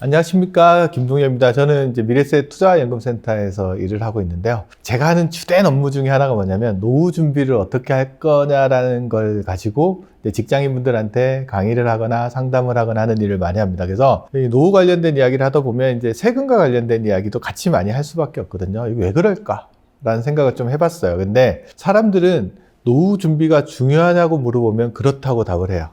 안녕하십니까, 김동엽입니다. 저는 이제 미래세 투자연금센터에서 일을 하고 있는데요. 제가 하는 주된 업무 중에 하나가 뭐냐면 노후 준비를 어떻게 할 거냐라는 걸 가지고 이제 직장인분들한테 강의를 하거나 상담을 하거나 하는 일을 많이 합니다. 그래서 이 노후 관련된 이야기를 하다 보면 이제 세금과 관련된 이야기도 같이 많이 할 수밖에 없거든요. 이거 왜 그럴까라는 생각을 좀 해봤어요. 근데 사람들은 노후 준비가 중요하냐고 물어보면 그렇다고 답을 해요.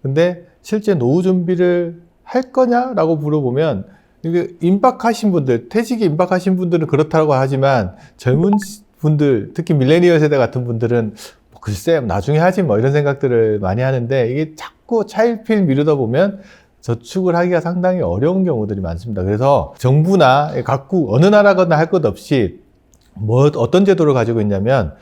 근데 실제 노후 준비를 할 거냐라고 물어보면, 이게 임박하신 분들, 퇴직이 임박하신 분들은 그렇다고 하지만 젊은 분들, 특히 밀레니얼 세대 같은 분들은 글쎄 나중에 하지 뭐 이런 생각들을 많이 하는데, 이게 자꾸 차일피일 미루다 보면 저축을 하기가 상당히 어려운 경우들이 많습니다. 그래서 정부나 각국 어느 나라거나 할 것 없이 어떤 제도를 가지고 있냐면,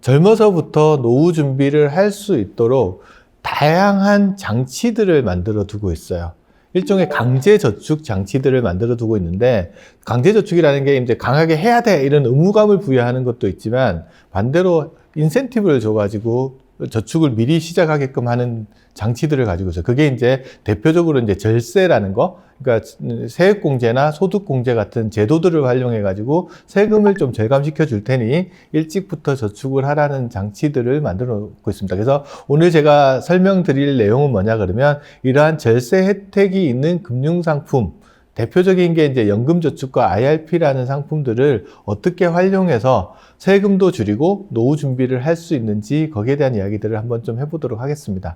젊어서부터 노후 준비를 할 수 있도록 다양한 장치들을 만들어 두고 있어요. 일종의 강제 저축 장치들을 만들어 두고 있는데, 강제 저축이라는 게 이제 강하게 해야 돼 이런 의무감을 부여하는 것도 있지만, 반대로 인센티브를 줘가지고 저축을 미리 시작하게끔 하는 장치들을 가지고 있어요. 그게 이제 대표적으로 이제 절세라는 거, 그러니까 세액공제나 소득공제 같은 제도들을 활용해 가지고 세금을 좀 절감시켜 줄 테니 일찍부터 저축을 하라는 장치들을 만들어 놓고 있습니다. 그래서 오늘 제가 설명드릴 내용은 뭐냐 그러면, 이러한 절세 혜택이 있는 금융상품, 대표적인 게 이제 연금저축과 IRP라는 상품들을 어떻게 활용해서 세금도 줄이고 노후 준비를 할 수 있는지, 거기에 대한 이야기들을 한번 좀 해보도록 하겠습니다.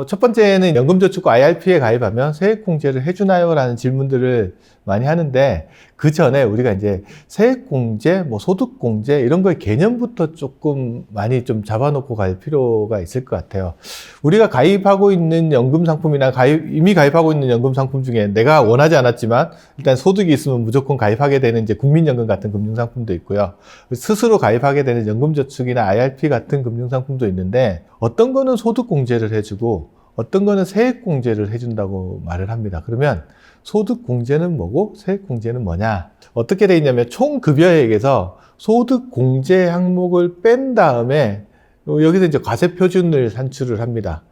첫 번째는 연금저축과 IRP에 가입하면 세액공제를 해주나요? 라는 질문들을 많이 하는데, 그 전에 우리가 이제 세액공제, 소득공제 이런 거의 개념부터 조금 많이 좀 잡아놓고 갈 필요가 있을 것 같아요. 우리가 가입하고 있는 연금상품이나 이미 가입하고 있는 연금상품 중에 내가 원하지 않았지만 일단 소득이 있으면 무조건 가입하게 되는 이제 국민연금 같은 금융상품도 있고요. 스스로 가입하게 되는 연금저축이나 IRP 같은 금융상품도 있는데, 어떤 거는 소득공제를 해주고 어떤 거는 세액공제를 해준다고 말을 합니다. 그러면 소득공제는 뭐고 세액공제는 뭐냐? 어떻게 돼 있냐면, 총급여액에서 소득공제 항목을 뺀 다음에 여기서 이제 과세표준을 산출을 합니다.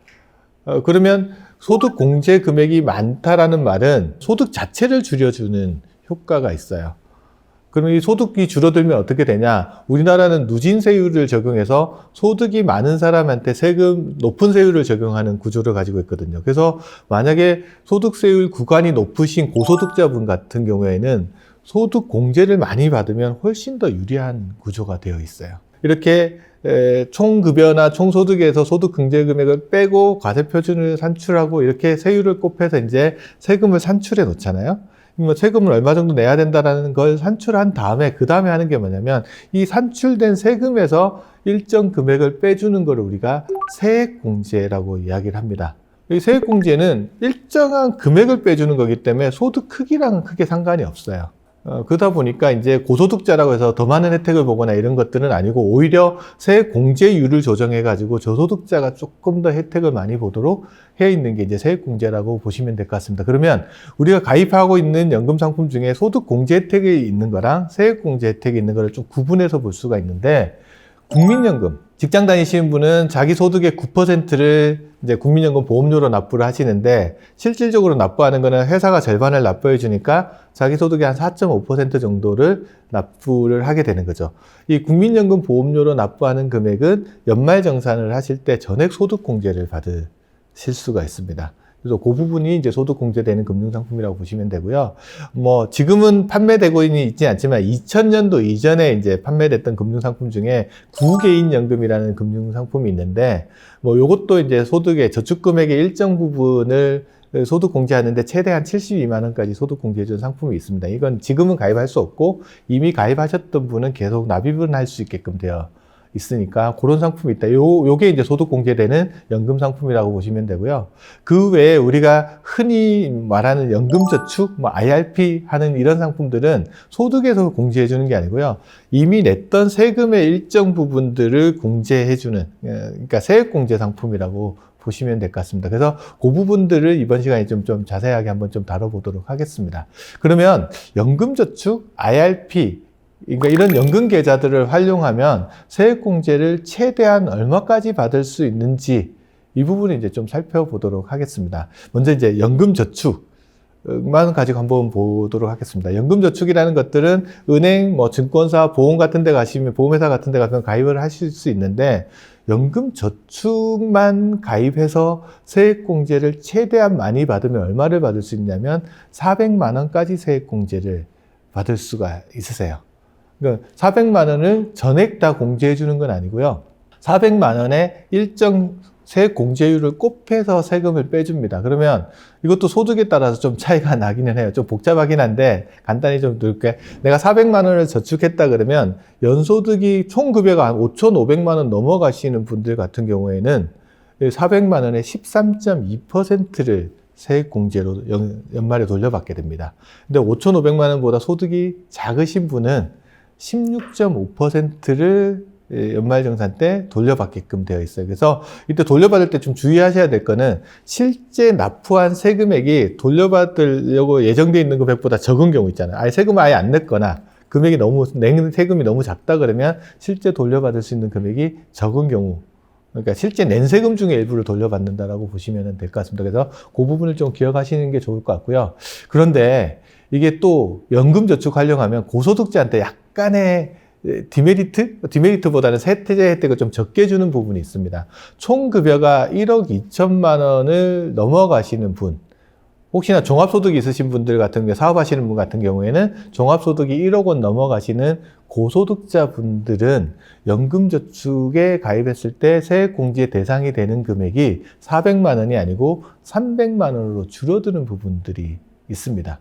그러면 소득공제 금액이 많다라는 말은 소득 자체를 줄여주는 효과가 있어요. 그럼 이 소득이 줄어들면 어떻게 되냐? 우리나라는 누진세율을 적용해서 소득이 많은 사람한테 높은 세율을 적용하는 구조를 가지고 있거든요. 그래서 만약에 소득세율 구간이 높으신 고소득자분 같은 경우에는 소득 공제를 많이 받으면 훨씬 더 유리한 구조가 되어 있어요. 이렇게 총급여나 총소득에서 소득 공제 금액을 빼고 과세표준을 산출하고 이렇게 세율을 곱해서 이제 세금을 산출해 놓잖아요. 세금을 얼마 정도 내야 된다라는 걸 산출한 다음에, 그 다음에 하는 게 뭐냐면, 이 산출된 세금에서 일정 금액을 빼주는 걸 우리가 세액공제라고 이야기를 합니다. 이 세액공제는 일정한 금액을 빼주는 거기 때문에 소득 크기랑은 크게 상관이 없어요. 그러다 보니까 이제 고소득자라고 해서 더 많은 혜택을 보거나 이런 것들은 아니고, 오히려 세액공제율을 조정해가지고 저소득자가 조금 더 혜택을 많이 보도록 해 있는 게 이제 세액공제라고 보시면 될 것 같습니다. 그러면 우리가 가입하고 있는 연금상품 중에 소득공제 혜택이 있는 거랑 세액공제 혜택이 있는 거를 좀 구분해서 볼 수가 있는데, 국민연금, 직장 다니시는 분은 자기 소득의 9%를 이제 국민연금 보험료로 납부를 하시는데, 실질적으로 납부하는 거는 회사가 절반을 납부해 주니까 자기 소득의 한 4.5% 정도를 납부를 하게 되는 거죠. 이 국민연금 보험료로 납부하는 금액은 연말정산을 하실 때 전액 소득공제를 받으실 수가 있습니다. 그래서 그 부분이 이제 소득공제되는 금융상품이라고 보시면 되고요. 지금은 판매되고 있지 않지만 2000년도 이전에 이제 판매됐던 금융상품 중에 구개인연금이라는 금융상품이 있는데, 요것도 이제 소득의 저축금액의 일정 부분을 소득공제하는데 최대한 72만 원까지 소득공제해주는 상품이 있습니다. 이건 지금은 가입할 수 없고, 이미 가입하셨던 분은 계속 납입은 할 수 있게끔 되어 있으니까 그런 상품이 있다. 요게 이제 소득공제되는 연금 상품이라고 보시면 되고요. 그 외에 우리가 흔히 말하는 연금저축, IRP 하는 이런 상품들은 소득에서 공제해주는 게 아니고요. 이미 냈던 세금의 일정 부분들을 공제해주는, 그러니까 세액공제 상품이라고 보시면 될 것 같습니다. 그래서 그 부분들을 이번 시간에 좀 자세하게 한번 좀 다뤄보도록 하겠습니다. 그러면 연금저축, IRP, 그러니까 이런 연금 계좌들을 활용하면 세액공제를 최대한 얼마까지 받을 수 있는지 이 부분을 이제 좀 살펴보도록 하겠습니다. 먼저 이제 연금저축만 가지고 한번 보도록 하겠습니다. 연금저축이라는 것들은 은행, 뭐 증권사, 보험 같은 데 가시면, 보험회사 같은 데 가면 가입을 하실 수 있는데, 연금저축만 가입해서 세액공제를 최대한 많이 받으면 얼마를 받을 수 있냐면 400만 원까지 세액공제를 받을 수가 있으세요. 그러니까 400만 원을 전액 다 공제해 주는 건 아니고요. 400만 원의 일정 세액 공제율을 곱해서 세금을 빼줍니다. 그러면 이것도 소득에 따라서 좀 차이가 나기는 해요. 좀 복잡하긴 한데 간단히 좀 넣을게. 내가 400만 원을 저축했다 그러면 연소득이 총급여가 한 5,500만 원 넘어가시는 분들 같은 경우에는 400만 원의 13.2%를 세액 공제로 연말에 돌려받게 됩니다. 근데 5,500만 원보다 소득이 작으신 분은 16.5%를 연말정산 때 돌려받게끔 되어 있어요. 그래서 이때 돌려받을 때 좀 주의하셔야 될 거는 실제 납부한 세금액이 돌려받으려고 예정되어 있는 금액보다 적은 경우 있잖아요. 아예 세금을 아예 안 냈거나 금액이 낸 세금이 너무 작다 그러면 실제 돌려받을 수 있는 금액이 적은 경우, 그러니까 실제 낸 세금 중에 일부를 돌려받는다라고 보시면 될 것 같습니다. 그래서 그 부분을 좀 기억하시는 게 좋을 것 같고요. 그런데 이게 또 연금저축 활용하면 고소득자한테 약간의 디메리트보다는 세제 혜택을 좀 적게 주는 부분이 있습니다. 총 급여가 1억 2천만 원을 넘어가시는 분, 혹시나 종합소득이 있으신 분들 같은 경우, 사업하시는 분 같은 경우에는 종합소득이 1억 원 넘어가시는 고소득자 분들은 연금저축에 가입했을 때 세액공제 대상이 되는 금액이 400만 원이 아니고 300만 원으로 줄어드는 부분들이 있습니다.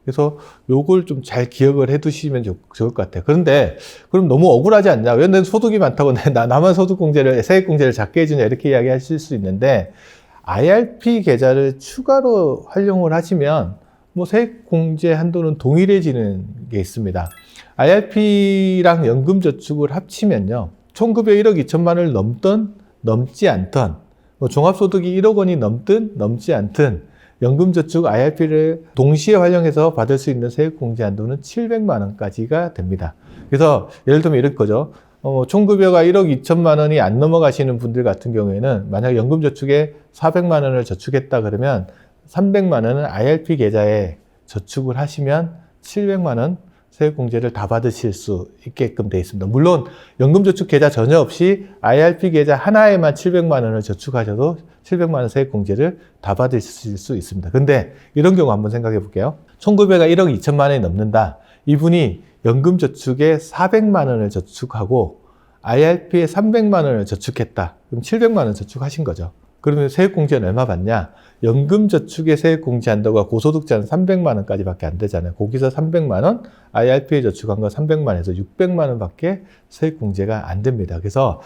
그래서 요걸 좀 잘 기억을 해 두시면 좋을 것 같아요. 그런데 그럼 너무 억울하지 않냐? 왜 내 소득이 많다고 나만 세액공제를 작게 해주냐? 이렇게 이야기하실 수 있는데, IRP 계좌를 추가로 활용을 하시면 뭐 세액공제 한도는 동일해지는 게 있습니다. IRP랑 연금저축을 합치면요, 총급여 1억 2천만 원을 넘든 넘지 않든, 뭐 종합소득이 1억 원이 넘든 넘지 않든 연금저축 IRP를 동시에 활용해서 받을 수 있는 세액공제 한도는 700만 원까지가 됩니다. 그래서 예를 들면 이런 거죠. 총급여가 1억 2천만 원이 안 넘어가시는 분들 같은 경우에는 만약 연금저축에 400만 원을 저축했다 그러면 300만 원은 IRP 계좌에 저축을 하시면 700만 원 세액공제를 다 받으실 수 있게끔 되어 있습니다. 물론 연금저축 계좌 전혀 없이 IRP 계좌 하나에만 700만 원을 저축하셔도 700만 원 세액공제를 다 받으실 수 있습니다. 근데 이런 경우 한번 생각해 볼게요. 총급여가 1억 2천만 원이 넘는다. 이분이 연금저축에 400만 원을 저축하고 IRP에 300만 원을 저축했다. 그럼 700만 원 저축하신 거죠. 그러면 세액공제는 얼마 받냐? 연금저축의 세액공제 한도가 고소득자는 300만 원까지밖에 안 되잖아요. 거기서 300만 원, IRP에 저축한 거 300만 원에서 600만 원밖에 세액공제가 안 됩니다. 그래서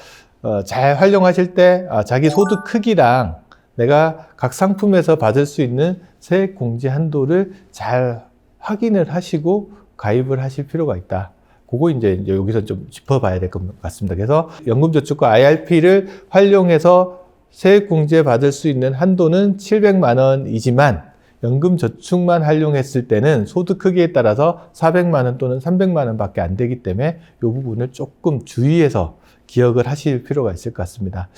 잘 활용하실 때 자기 소득 크기랑 내가 각 상품에서 받을 수 있는 세액공제 한도를 잘 확인을 하시고 가입을 하실 필요가 있다. 그거 이제 여기서 좀 짚어봐야 될 것 같습니다. 그래서 연금저축과 IRP를 활용해서 세액공제 받을 수 있는 한도는 700만 원이지만 연금저축만 활용했을 때는 소득 크기에 따라서 400만 원 또는 300만 원밖에 안 되기 때문에 이 부분을 조금 주의해서 기억을 하실 필요가 있을 것 같습니다.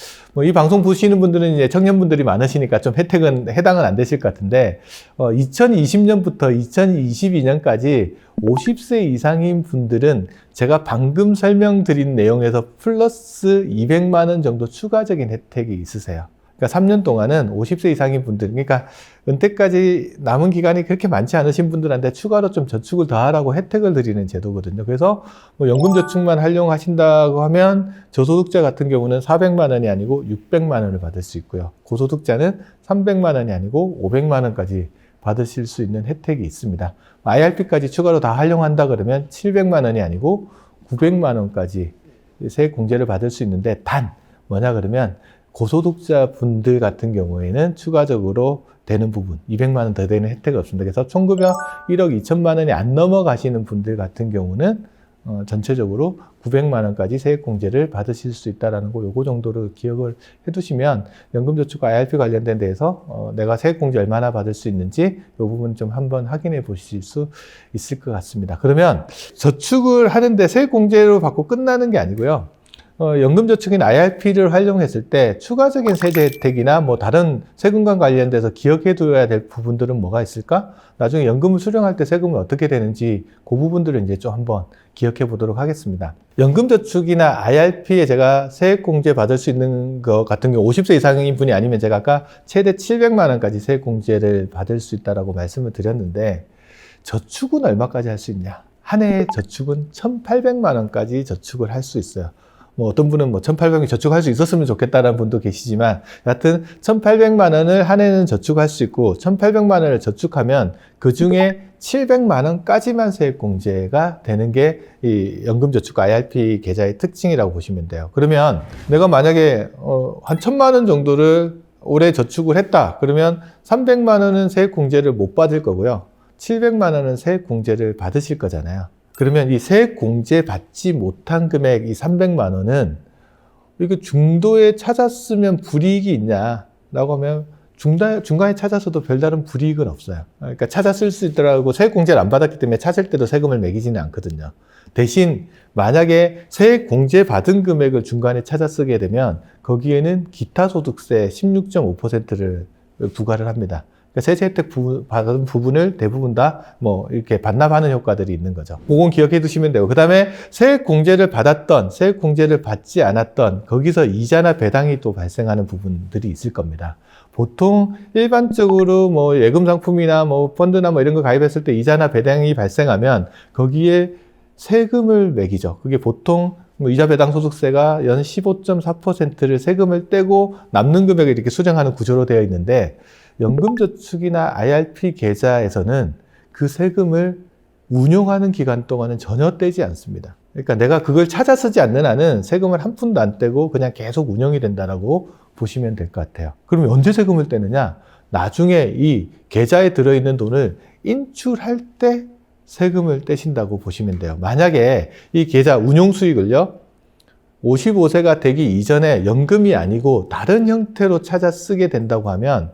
이 방송 보시는 분들은 이제 청년분들이 많으시니까 좀 해당은 안 되실 것 같은데, 2020년부터 2022년까지 50세 이상인 분들은 제가 방금 설명드린 내용에서 플러스 200만 원 정도 추가적인 혜택이 있으세요. 그러니까 3년 동안은 50세 이상인 분들, 그러니까 은퇴까지 남은 기간이 그렇게 많지 않으신 분들한테 추가로 좀 저축을 더 하라고 혜택을 드리는 제도거든요. 그래서 연금저축만 활용하신다고 하면 저소득자 같은 경우는 400만 원이 아니고 600만 원을 받을 수 있고요. 고소득자는 300만 원이 아니고 500만 원까지 받으실 수 있는 혜택이 있습니다. IRP까지 추가로 다 활용한다 그러면 700만 원이 아니고 900만 원까지 세액공제를 받을 수 있는데, 단 뭐냐 그러면 고소득자 분들 같은 경우에는 추가적으로 되는 부분 200만 원 더 되는 혜택이 없습니다. 그래서 총급여 1억 2천만 원이 안 넘어가시는 분들 같은 경우는 전체적으로 900만 원까지 세액공제를 받으실 수 있다는 거 요거 정도로 기억을 해두시면 연금저축과 IRP 관련된 데에서 내가 세액공제 얼마나 받을 수 있는지 이 부분 좀 한번 확인해 보실 수 있을 것 같습니다. 그러면 저축을 하는데 세액공제로 받고 끝나는 게 아니고요. 연금저축인 IRP를 활용했을 때 추가적인 세제 혜택이나 뭐 다른 세금과 관련돼서 기억해 둬야 될 부분들은 뭐가 있을까? 나중에 연금을 수령할 때 세금은 어떻게 되는지 그 부분들을 이제 좀 한번 기억해 보도록 하겠습니다. 연금저축이나 IRP에 제가 세액공제 받을 수 있는 것 같은 경우 50세 이상인 분이 아니면 제가 아까 최대 700만 원까지 세액공제를 받을 수 있다고 말씀을 드렸는데 저축은 얼마까지 할 수 있냐? 한 해의 저축은 1,800만 원까지 저축을 할 수 있어요. 뭐 어떤 분은 뭐 1,800이 저축할 수 있었으면 좋겠다는 분도 계시지만 여하튼 1,800만 원을 한 해는 저축할 수 있고 1,800만 원을 저축하면 그중에 700만 원까지만 세액공제가 되는 게 이 연금저축 IRP 계좌의 특징이라고 보시면 돼요. 그러면 내가 만약에 한 1,000만 원 정도를 올해 저축을 했다. 그러면 300만 원은 세액공제를 못 받을 거고요. 700만 원은 세액공제를 받으실 거잖아요. 그러면 이 세액공제 받지 못한 금액 이 300만 원은 이게 중도에 찾았으면 불이익이 있냐라고 하면 중간에 찾아서도 별다른 불이익은 없어요. 그러니까 찾았을 수 있더라고 세액공제를 안 받았기 때문에 찾을 때도 세금을 매기지는 않거든요. 대신 만약에 세액공제 받은 금액을 중간에 찾아 쓰게 되면 거기에는 기타소득세 16.5%를 부과를 합니다. 그러니까 세제 혜택 받은 부분을 대부분 다 뭐 이렇게 반납하는 효과들이 있는 거죠. 그건 기억해 두시면 되고, 그 다음에 세액공제를 받았던, 세액공제를 받지 않았던, 거기서 이자나 배당이 또 발생하는 부분들이 있을 겁니다. 보통 일반적으로 뭐 예금 상품이나 뭐 펀드나 뭐 이런 거 가입했을 때 이자나 배당이 발생하면 거기에 세금을 매기죠. 그게 보통 뭐 이자 배당 소득세가 연 15.4%를 세금을 떼고 남는 금액을 이렇게 수령하는 구조로 되어 있는데 연금저축이나 IRP 계좌에서는 그 세금을 운용하는 기간 동안은 전혀 떼지 않습니다. 그러니까 내가 그걸 찾아 쓰지 않는 한은 세금을 한 푼도 안 떼고 그냥 계속 운용이 된다라고 보시면 될 것 같아요. 그러면 언제 세금을 떼느냐? 나중에 이 계좌에 들어있는 돈을 인출할 때 세금을 떼신다고 보시면 돼요. 만약에 이 계좌 운용 수익을요, 55세가 되기 이전에 연금이 아니고 다른 형태로 찾아 쓰게 된다고 하면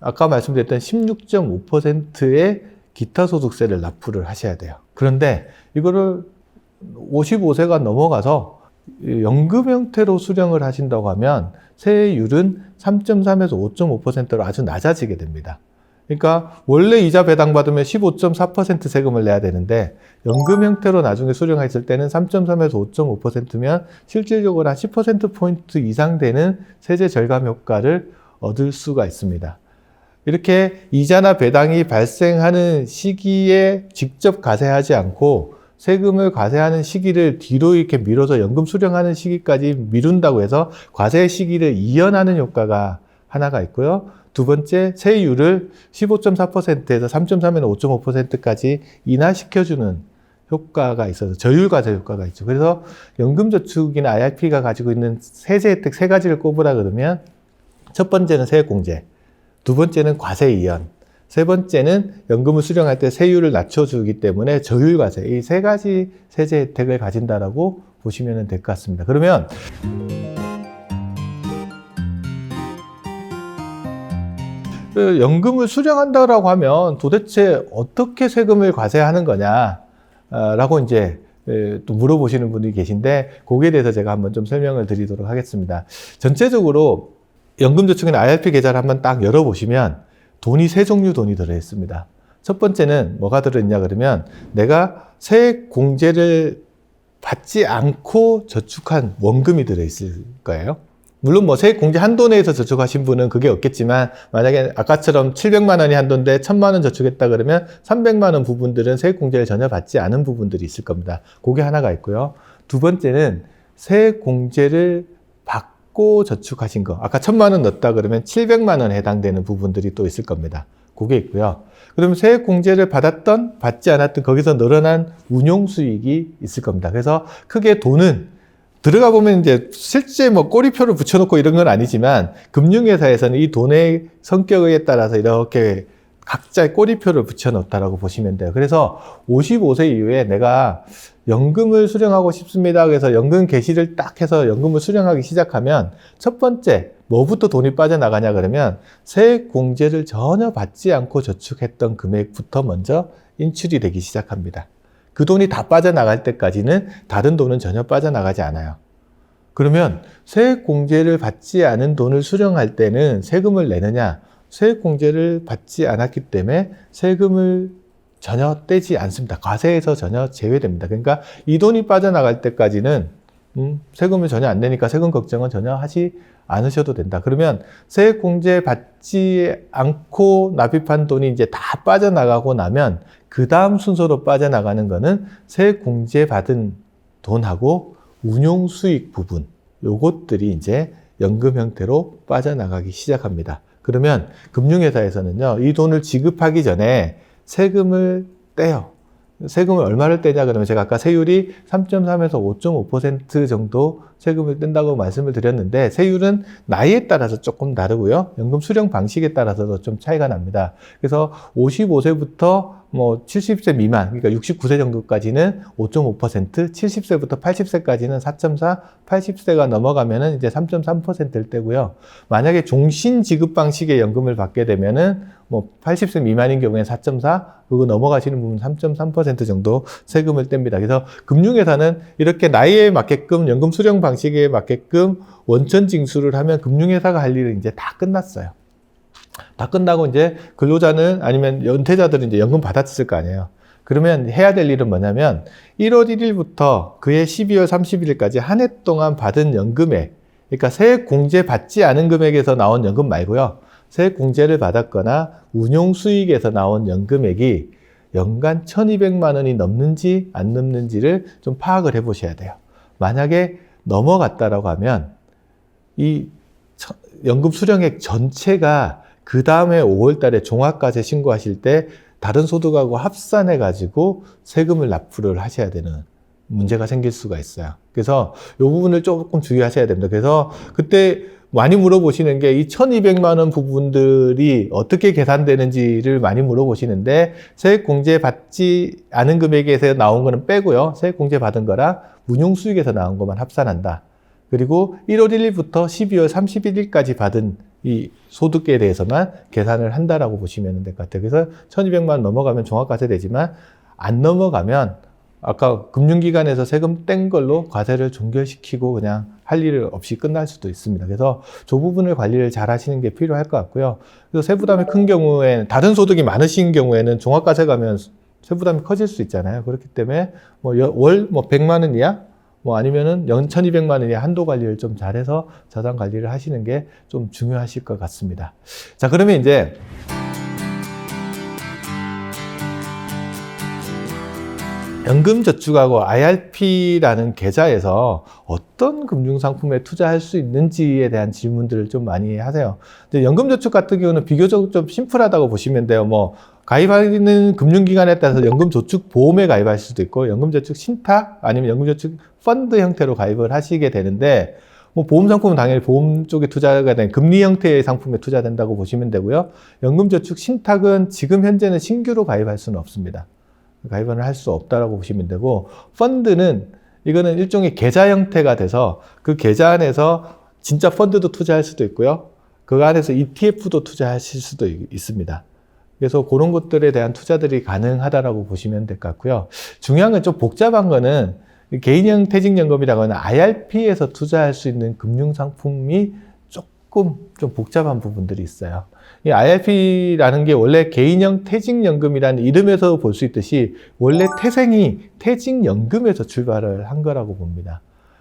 아까 말씀드렸던 16.5%의 기타소득세를 납부를 하셔야 돼요. 그런데 이거를 55세가 넘어가서 연금 형태로 수령을 하신다고 하면 세율은 3.3에서 5.5%로 아주 낮아지게 됩니다. 그러니까 원래 이자 배당 받으면 15.4% 세금을 내야 되는데 연금 형태로 나중에 수령했을 때는 3.3에서 5.5%면 실질적으로 한 10%포인트 이상 되는 세제 절감 효과를 얻을 수가 있습니다. 이렇게 이자나 배당이 발생하는 시기에 직접 과세하지 않고 세금을 과세하는 시기를 뒤로 이렇게 미뤄서 연금 수령하는 시기까지 미룬다고 해서 과세 시기를 이연하는 효과가 하나가 있고요. 두 번째, 세율을 15.4%에서 3.3에서 5.5%까지 인하시켜주는 효과가 있어서 저율 과세 효과가 있죠. 그래서 연금저축이나 IRP가 가지고 있는 세제 혜택 세 가지를 꼽으라 그러면 첫 번째는 세액공제, 두 번째는 과세 이연, 세 번째는 연금을 수령할 때 세율을 낮춰주기 때문에 저율과세, 이 세 가지 세제 혜택을 가진다라고 보시면 될 것 같습니다. 그러면 연금을 수령한다라고 하면 도대체 어떻게 세금을 과세하는 거냐라고 이제 또 물어보시는 분이 계신데 거기에 대해서 제가 한번 좀 설명을 드리도록 하겠습니다. 전체적으로 연금저축이나 IRP 계좌를 한번 딱 열어보시면 돈이 세 종류 돈이 들어있습니다. 첫 번째는 뭐가 들어있냐 그러면 내가 세액공제를 받지 않고 저축한 원금이 들어있을 거예요. 물론 뭐 세액공제 한도 내에서 저축하신 분은 그게 없겠지만 만약에 아까처럼 700만 원이 한도인데 1000만 원 저축했다 그러면 300만 원 부분들은 세액공제를 전혀 받지 않은 부분들이 있을 겁니다. 그게 하나가 있고요. 두 번째는 세액공제를 받고 저축하신 거. 아까 1000만 원 넣었다 그러면 700만 원에 해당되는 부분들이 또 있을 겁니다. 그게 있고요. 그러면 세액공제를 받았던 받지 않았던 거기서 늘어난 운용수익이 있을 겁니다. 그래서 크게 돈은 들어가 보면 이제 실제 뭐 꼬리표를 붙여놓고 이런 건 아니지만 금융회사에서는 이 돈의 성격에 따라서 이렇게 각자의 꼬리표를 붙여놓다라고 보시면 돼요. 그래서 55세 이후에 내가 연금을 수령하고 싶습니다. 그래서 연금 개시를 딱 해서 연금을 수령하기 시작하면 첫 번째 뭐부터 돈이 빠져나가냐 그러면 세액공제를 전혀 받지 않고 저축했던 금액부터 먼저 인출이 되기 시작합니다. 그 돈이 다 빠져나갈 때까지는 다른 돈은 전혀 빠져나가지 않아요. 그러면 세액공제를 받지 않은 돈을 수령할 때는 세금을 내느냐? 세액공제를 받지 않았기 때문에 세금을 전혀 떼지 않습니다. 과세에서 전혀 제외됩니다. 그러니까 이 돈이 빠져나갈 때까지는 세금을 전혀 안 내니까 세금 걱정은 전혀 하지 않으셔도 된다. 그러면 세액공제 받지 않고 납입한 돈이 이제 다 빠져나가고 나면 그 다음 순서로 빠져나가는 거는 세액공제 받은 돈하고 운용수익 부분, 요것들이 이제 연금 형태로 빠져나가기 시작합니다. 그러면 금융회사에서는요, 이 돈을 지급하기 전에 세금을 떼요. 세금을 얼마를 떼냐 그러면 제가 아까 세율이 3.3에서 5.5% 정도 세금을 뗀다고 말씀을 드렸는데 세율은 나이에 따라서 조금 다르고요. 연금 수령 방식에 따라서도 좀 차이가 납니다. 그래서 55세부터 뭐 70세 미만, 그러니까 69세 정도까지는 5.5%, 70세부터 80세까지는 4.4, 80세가 넘어가면은 이제 3.3%일 때고요. 만약에 종신 지급 방식의 연금을 받게 되면은 뭐 80세 미만인 경우에 4.4, 그거 넘어가시는 분은 3.3% 정도 세금을 뗍니다. 그래서 금융회사는 이렇게 나이에 맞게끔 연금 수령 방식에 맞게끔 원천 징수를 하면 금융회사가 할 일은 이제 다 끝났어요. 다 끝나고 이제 근로자는 아니면 연퇴자들은 이제 연금 받았을 거 아니에요. 그러면 해야 될 일은 뭐냐면 1월 1일부터 그해 12월 31일까지 한 해 동안 받은 연금액, 그러니까 세액공제 받지 않은 금액에서 나온 연금 말고요. 세액공제를 받았거나 운용수익에서 나온 연금액이 연간 1,200만 원이 넘는지 안 넘는지를 좀 파악을 해 보셔야 돼요. 만약에 넘어갔다라고 하면 이 연금 수령액 전체가 그 다음에 5월 달에 종합과세 신고하실 때 다른 소득하고 합산해 가지고 세금을 납부를 하셔야 되는 문제가 생길 수가 있어요. 그래서 이 부분을 조금 주의하셔야 됩니다. 그래서 그때 많이 물어보시는 게 이 1,200만 원 부분들이 어떻게 계산되는지를 많이 물어보시는데 세액공제 받지 않은 금액에서 나온 거는 빼고요. 세액공제 받은 거랑 운용수익에서 나온 것만 합산한다. 그리고 1월 1일부터 12월 31일까지 받은 이 소득에 대해서만 계산을 한다라고 보시면 될 것 같아요. 그래서 1,200만 원 넘어가면 종합과세 되지만 안 넘어가면 아까 금융기관에서 세금 뗀 걸로 과세를 종결시키고 그냥 할 일 없이 끝날 수도 있습니다. 그래서 저 부분을 관리를 잘 하시는 게 필요할 것 같고요. 그래서 세부담이 큰 경우에 다른 소득이 많으신 경우에는 종합과세 가면 세부담이 커질 수 있잖아요. 그렇기 때문에 월 100만 원 이하 뭐 아니면은 연 1,200만 원의 한도 관리를 좀 잘해서 자산 관리를 하시는 게 좀 중요하실 것 같습니다. 자, 그러면 이제 연금저축하고 IRP라는 계좌에서 어떤 금융상품에 투자할 수 있는지에 대한 질문들을 좀 많이 하세요. 근데 연금저축 같은 경우는 비교적 좀 심플하다고 보시면 돼요. 뭐 가입하는 금융기관에 따라서 연금저축 보험에 가입할 수도 있고 연금저축 신탁 아니면 연금저축 펀드 형태로 가입을 하시게 되는데 뭐 보험상품은 당연히 보험 쪽에 투자가 된 금리 형태의 상품에 투자된다고 보시면 되고요. 연금저축 신탁은 지금 현재는 신규로 가입할 수는 없습니다. 가입을 할 수 없다라고 보시면 되고 펀드는 이거는 일종의 계좌 형태가 돼서 그 계좌 안에서 진짜 펀드도 투자할 수도 있고요. 그 안에서 ETF도 투자하실 수도 있습니다. 그래서 그런 것들에 대한 투자들이 가능하다라고 보시면 될 것 같고요. 중요한 건 좀 복잡한 거는 개인형 퇴직연금이라고 하는 IRP에서 투자할 수 있는 금융상품이 조금 좀 복잡한 부분들이 있어요. 이 IRP라는 게 원래 개인형 퇴직연금이라는 이름에서 볼 수 있듯이 원래 태생이 퇴직연금에서 출발을 한 거라고 봅니다.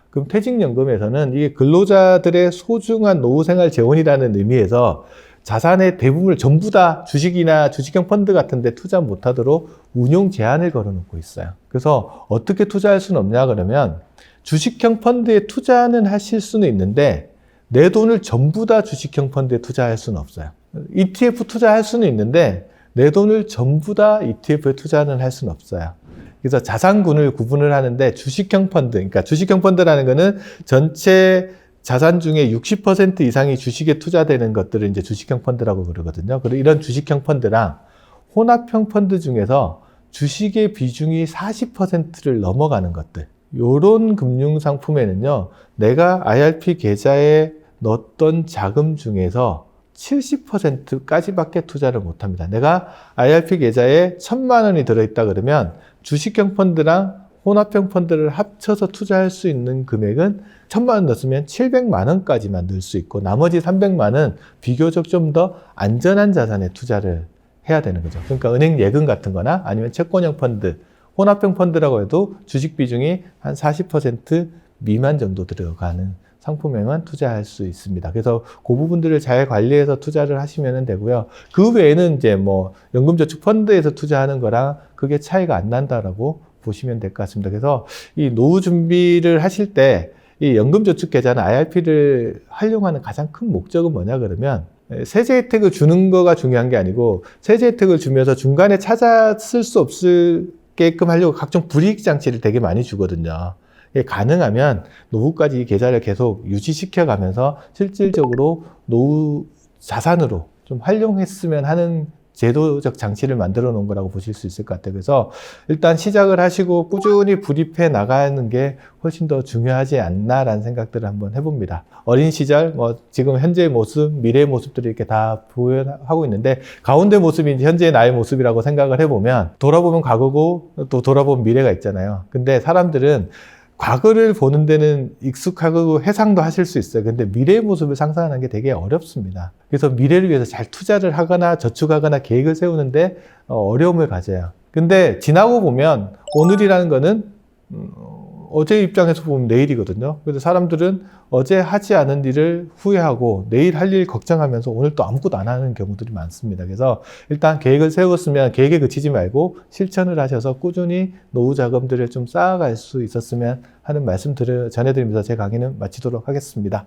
그럼 퇴직연금에서는 이게 근로자들의 소중한 노후생활 재원이라는 의미에서 자산의 대부분을 전부 다 주식이나 주식형 펀드 같은 데 투자 못하도록 운용 제한을 걸어놓고 있어요. 그래서 어떻게 투자할 수는 없냐 그러면 주식형 펀드에 투자는 하실 수는 있는데 내 돈을 전부 다 주식형 펀드에 투자할 수는 없어요. ETF 투자할 수는 있는데 내 돈을 전부 다 ETF에 투자는 할 수는 없어요. 그래서 자산군을 구분을 하는데 주식형 펀드, 그러니까 주식형 펀드라는 거는 전체 자산 중에 60% 이상이 주식에 투자되는 것들을 이제 주식형 펀드라고 그러거든요. 그리고 이런 주식형 펀드랑 혼합형 펀드 중에서 주식의 비중이 40%를 넘어가는 것들, 요런 금융 상품에는요, 내가 IRP 계좌에 넣었던 자금 중에서 70%까지밖에 투자를 못 합니다. 내가 IRP 계좌에 1,000만 원이 들어있다 그러면 주식형 펀드랑 혼합형 펀드를 합쳐서 투자할 수 있는 금액은 1,000만 원 넣었으면 700만 원까지만 넣을 수 있고, 나머지 300만 원 비교적 좀 더 안전한 자산에 투자를 해야 되는 거죠. 그러니까 은행 예금 같은 거나 아니면 채권형 펀드, 혼합형 펀드라고 해도 주식 비중이 한 40% 미만 정도 들어가는 상품에만 투자할 수 있습니다. 그래서 그 부분들을 잘 관리해서 투자를 하시면 되고요. 그 외에는 이제 뭐 연금저축 펀드에서 투자하는 거랑 그게 차이가 안 난다라고 보시면 될 것 같습니다. 그래서 이 노후 준비를 하실 때 이 연금저축 계좌는 IRP를 활용하는 가장 큰 목적은 뭐냐 그러면, 세제 혜택을 주는 거가 중요한 게 아니고 세제 혜택을 주면서 중간에 찾아 쓸 수 없게끔 하려고 각종 불이익 장치를 되게 많이 주거든요. 가능하면 노후까지 이 계좌를 계속 유지시켜 가면서 실질적으로 노후 자산으로 좀 활용했으면 하는 제도적 장치를 만들어 놓은 거라고 보실 수 있을 것 같아요. 그래서 일단 시작을 하시고 꾸준히 불입해 나가는 게 훨씬 더 중요하지 않나라는 생각들을 한번 해봅니다. 어린 시절, 뭐 지금 현재의 모습, 미래의 모습들이 이렇게 다 보여하고 있는데, 가운데 모습이 이제 현재의 나의 모습이라고 생각을 해보면, 돌아보면 과거고 또 돌아보면 미래가 있잖아요. 근데 사람들은 과거를 보는 데는 익숙하고 해상도 하실 수 있어요. 근데 미래의 모습을 상상하는 게 되게 어렵습니다. 그래서 미래를 위해서 잘 투자를 하거나 저축하거나 계획을 세우는데 어려움을 가져요. 근데 지나고 보면 오늘이라는 거는 어제 입장에서 보면 내일이거든요. 그래서 사람들은 어제 하지 않은 일을 후회하고 내일 할 일 걱정하면서 오늘 또 아무것도 안 하는 경우들이 많습니다. 그래서 일단 계획을 세웠으면 계획에 그치지 말고 실천을 하셔서 꾸준히 노후 자금들을 좀 쌓아갈 수 있었으면 하는 말씀들을 전해드리면서 제 강의는 마치도록 하겠습니다.